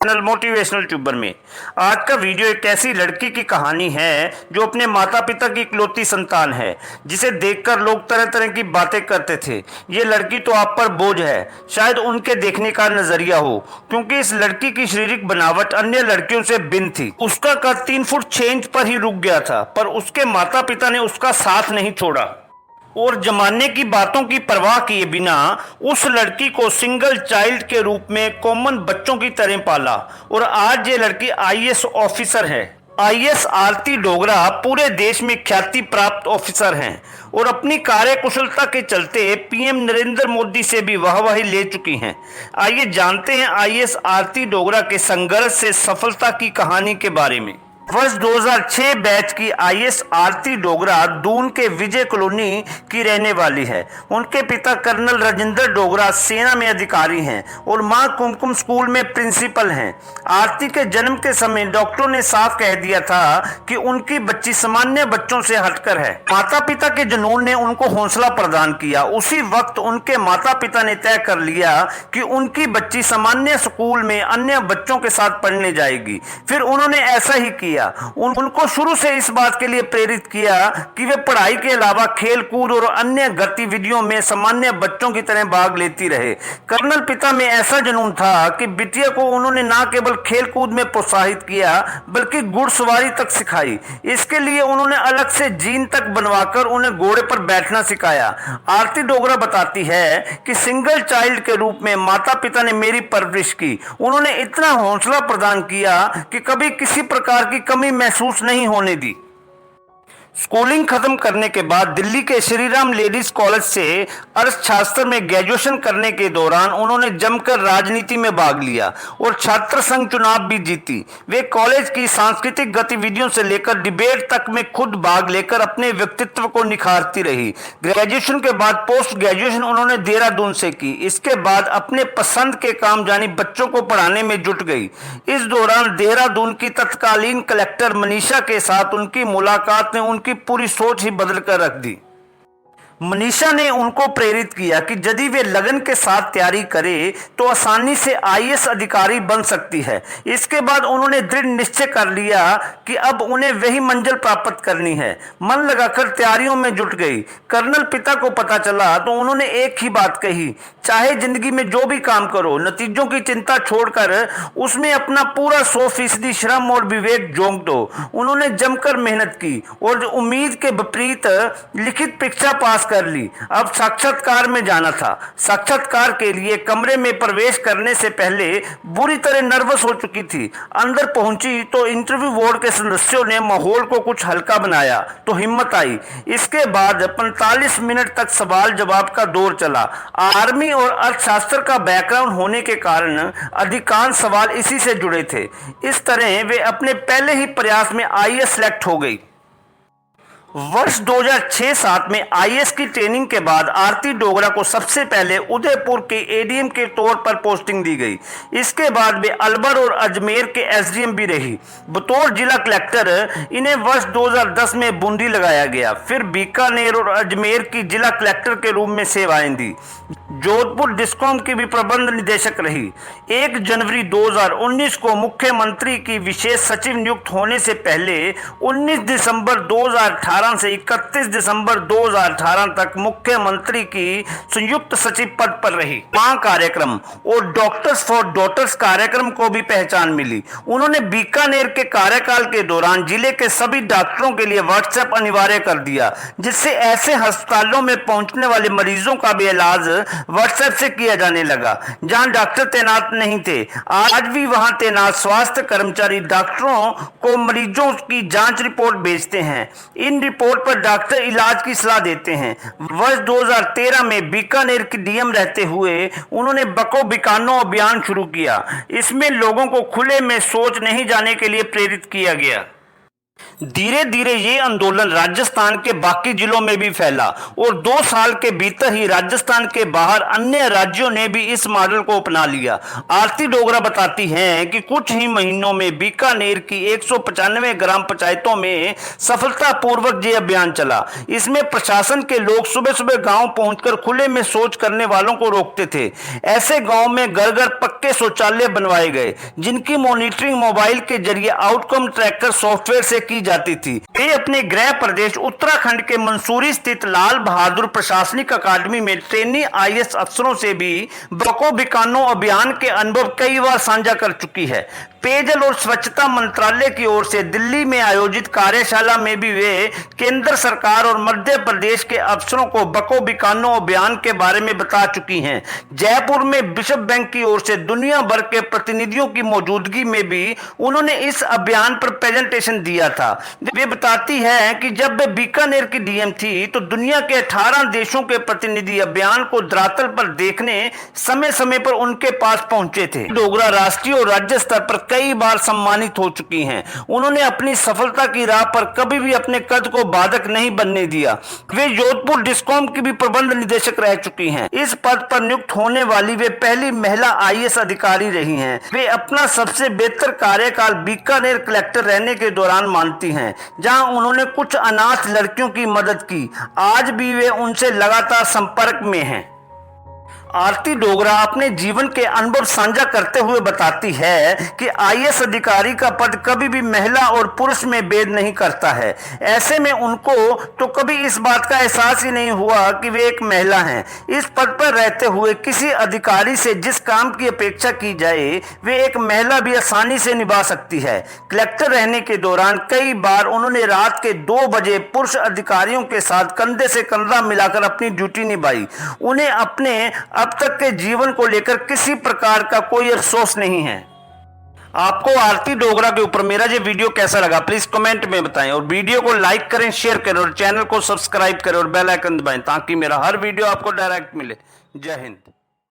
Channel motivational tuber में आज का वीडियो एक ऐसी लड़की की कहानी है जो अपने माता पिता की इकलौती संतान है, जिसे देखकर लोग तरह तरह की बातें करते थे। ये लड़की तो आप पर बोझ है, शायद उनके देखने का नजरिया हो, क्योंकि इस लड़की की शारीरिक बनावट अन्य लड़कियों से भिन्न थी। उसका कद 3 फुट 6 इंच पर ही रुक गया था, पर उसके माता पिता ने उसका साथ नहीं छोड़ा और जमाने की बातों की परवाह किए बिना उस लड़की को सिंगल चाइल्ड के रूप में कॉमन बच्चों की तरह पाला और आज ये लड़की आईएएस ऑफिसर है। आईएएस आरती डोगरा पूरे देश में ख्याति प्राप्त ऑफिसर हैं और अपनी कार्यकुशलता के चलते पीएम नरेंद्र मोदी से भी वाहवाही ले चुकी हैं। आइए जानते हैं आईएएस आरती डोगरा के संघर्ष से सफलता की कहानी के बारे में। वर्ष 2006 बैच की आईएएस आरती डोगरा दून के विजय कॉलोनी की रहने वाली है। उनके पिता कर्नल राजेंद्र डोगरा सेना में अधिकारी हैं और मां कुमकुम स्कूल में प्रिंसिपल हैं। आरती के जन्म के समय डॉक्टरों ने साफ कह दिया था कि उनकी बच्ची सामान्य बच्चों से हटकर है। माता पिता के जुनून ने उनको हौसला प्रदान किया। उसी वक्त उनके माता पिता ने तय कर लिया कि उनकी बच्ची सामान्य स्कूल में अन्य बच्चों के साथ पढ़ने जाएगी। फिर उन्होंने ऐसा ही किया। उनको शुरू से इस बात के लिए प्रेरित किया कि वे पढ़ाई के अलावा खेल कूद और अन्य गतिविधियों में सामान्य बच्चों की तरह भाग लेती रहे। कर्नल पिता में ऐसा जुनून था कि बिटिया को उन्होंने न केवल खेल कूद में प्रोत्साहित किया बल्कि घुड़सवारी तक सिखाई। इसके लिए उन्होंने अलग से जीन तक बनवाकर उन्हें घोड़े पर बैठना सिखाया। आरती डोगरा बताती है कि सिंगल चाइल्ड के रूप में माता पिता ने मेरी परवरिश की। उन्होंने इतना हौसला प्रदान किया कि कभी किसी प्रकार की कमी महसूस नहीं होने दी। स्कूलिंग खत्म करने के बाद दिल्ली के श्री राम लेडीज कॉलेज से अर्थशास्त्र में ग्रेजुएशन करने के दौरान उन्होंने जमकर राजनीति में भाग लिया और छात्र संघ चुनाव भी जीती। वे कॉलेज की सांस्कृतिक गतिविधियों से लेकर डिबेट तक में खुद भाग लेकर अपने व्यक्तित्व को निखारती रही। ग्रेजुएशन के बाद पोस्ट ग्रेजुएशन उन्होंने देहरादून से की। इसके बाद अपने पसंद के काम यानी बच्चों को पढ़ाने में जुट गई। इस दौरान देहरादून की तत्कालीन कलेक्टर मनीषा के साथ उनकी मुलाकात ने उनकी पूरी सोच ही बदल कर रख दी। मनीषा ने उनको प्रेरित किया कि यदि वे लगन के साथ तैयारी करे तो आसानी से आईएएस अधिकारी बन सकती है। इसके बाद उन्होंने दृढ़ निश्चय कर लिया कि अब उन्हें वही मंजिल प्राप्त करनी है। मन लगाकर तैयारियों में जुट गई। कर्नल पिता को पता चला तो उन्होंने एक ही बात कही, चाहे जिंदगी में जो भी काम करो नतीजों की चिंता छोड़कर उसमें अपना पूरा 100% श्रम और विवेक झोंक दो। उन्होंने जमकर मेहनत की और उम्मीद के विपरीत लिखित परीक्षा पास कर ली। अब साक्षात्कार में जाना था। साक्षात्कार के लिए कमरे में प्रवेश करने से पहले बुरी तरह नर्वस हो चुकी थी। अंदर पहुंची तो इंटरव्यू बोर्ड के सदस्यों ने माहौल को कुछ हल्का बनाया तो हिम्मत आई। इसके बाद 45 मिनट तक सवाल जवाब का दौर चला। आर्मी और अर्थशास्त्र का बैकग्राउंड होने के कारण अधिकांश सवाल इसी से जुड़े थे। इस तरह वे अपने पहले ही प्रयास में आईएएस सेलेक्ट हो गई। वर्ष 2006-07 में आईएएस की ट्रेनिंग के बाद आरती डोगरा को सबसे पहले उदयपुर के एडीएम के तौर पर पोस्टिंग दी गई। इसके बाद वे अलवर और अजमेर के एसडीएम भी रही। बतौर जिला कलेक्टर इन्हें वर्ष 2010 में बूंदी लगाया गया। फिर बीकानेर और अजमेर की जिला कलेक्टर के रूप में सेवाएं दी। जोधपुर डिस्कॉम की भी प्रबंध निदेशक रही। 1 जनवरी 2019 को मुख्यमंत्री की विशेष सचिव नियुक्त होने से पहले 19 दिसंबर 2018 से 31 दिसंबर 2018 तक मुख्यमंत्री की संयुक्त सचिव पद पर रही। मां कार्यक्रम और डॉक्टर्स फॉर डॉटर्स कार्यक्रम को भी पहचान मिली। उन्होंने बीकानेर के कार्यकाल के दौरान जिले के सभी डॉक्टरों के लिए व्हाट्सएप अनिवार्य कर दिया, जिससे ऐसे अस्पतालों में पहुंचने वाले मरीजों का भी इलाज व्हाट्सएप से किया जाने लगा जहां डॉक्टर तैनात नहीं थे। आज भी वहां तैनात स्वास्थ्य कर्मचारी डॉक्टरों को मरीजों की जांच रिपोर्ट भेजते हैं। इन रिपोर्ट पर डॉक्टर इलाज की सलाह देते हैं। वर्ष 2013 में बीकानेर की डीएम रहते हुए उन्होंने बको बिकानो अभियान शुरू किया। इसमें लोगों को खुले में शौच नहीं जाने के लिए प्रेरित किया गया। धीरे धीरे ये आंदोलन राजस्थान के बाकी जिलों में भी फैला और 2 साल के भीतर ही राजस्थान के बाहर अन्य राज्यों ने भी इस मॉडल को अपना लिया। आरती डोगरा बताती हैं कि कुछ ही महीनों में बीकानेर की 195 ग्राम पंचायतों में सफलतापूर्वक ये अभियान चला। इसमें प्रशासन के लोग सुबह सुबह गांव पहुंचकर खुले में शौच करने वालों को रोकते थे। ऐसे गांव में घर घर पक्के शौचालय बनवाए गए, जिनकी मॉनिटरिंग मोबाइल के जरिए आउटकम ट्रैकर सॉफ्टवेयर से की जाती थी। वे अपने गृह प्रदेश उत्तराखंड के मंसूरी स्थित लाल बहादुर प्रशासनिक अकादमी में ट्रेनी आईएएस अफसरों से भी बको बिकानो अभियान के अनुभव कई बार साझा कर चुकी है। पेयजल और स्वच्छता मंत्रालय की ओर से दिल्ली में आयोजित कार्यशाला में भी वे केंद्र सरकार और मध्य प्रदेश के अफसरों को बको बिकानो अभियान के बारे में बता चुकी हैं। जयपुर में विश्व बैंक की ओर से दुनिया भर के प्रतिनिधियों की मौजूदगी में भी उन्होंने इस अभियान पर प्रेजेंटेशन दिया था। वे बताती है कि जब वे बीकानेर की डीएम थी तो दुनिया के 18 देशों के प्रतिनिधि अभियान को धरातल पर देखने समय समय पर उनके पास पहुंचे थे। डोगरा राष्ट्रीय और राज्य स्तर पर कई बार सम्मानित हो चुकी हैं। उन्होंने अपनी सफलता की राह पर कभी भी अपने कद को बाधक नहीं बनने दिया। वे जोधपुर डिस्कॉम की भी प्रबंध निदेशक रह चुकी हैं। इस पद पर नियुक्त होने वाली वे पहली महिला आईएएस अधिकारी रही हैं। वे अपना सबसे बेहतर कार्यकाल बीकानेर कलेक्टर रहने के दौरान मानती हैं, जहां उन्होंने कुछ अनाथ लड़कियों की मदद की। आज भी वे उनसे लगातार संपर्क में हैं। आरती डोगरा अपने जीवन के अनुभव साझा करते हुए बताती है कि आईएएस अधिकारी का पद कभी भी महिला और पुरुष में भेद नहीं करता है। ऐसे में उनको तो कभी इस बात का एहसास ही नहीं हुआ कि वे एक महिला हैं। इस पद पर रहते हुए किसी अधिकारी से जिस काम की अपेक्षा की जाए वे एक महिला भी आसानी से निभा सकती है। कलेक्टर रहने के दौरान कई बार उन्होंने रात के 2 बजे पुरुष अधिकारियों के साथ कंधे से कंधा मिलाकर अपनी ड्यूटी निभाई। उन्हें अपने अब तक के जीवन को लेकर किसी प्रकार का कोई अफसोस नहीं है। आपको आरती डोगरा के ऊपर मेरा ये वीडियो कैसा लगा प्लीज कमेंट में बताएं और वीडियो को लाइक करें, शेयर करें और चैनल को सब्सक्राइब करें और बेल आइकन दबाएं ताकि मेरा हर वीडियो आपको डायरेक्ट मिले। जय हिंद।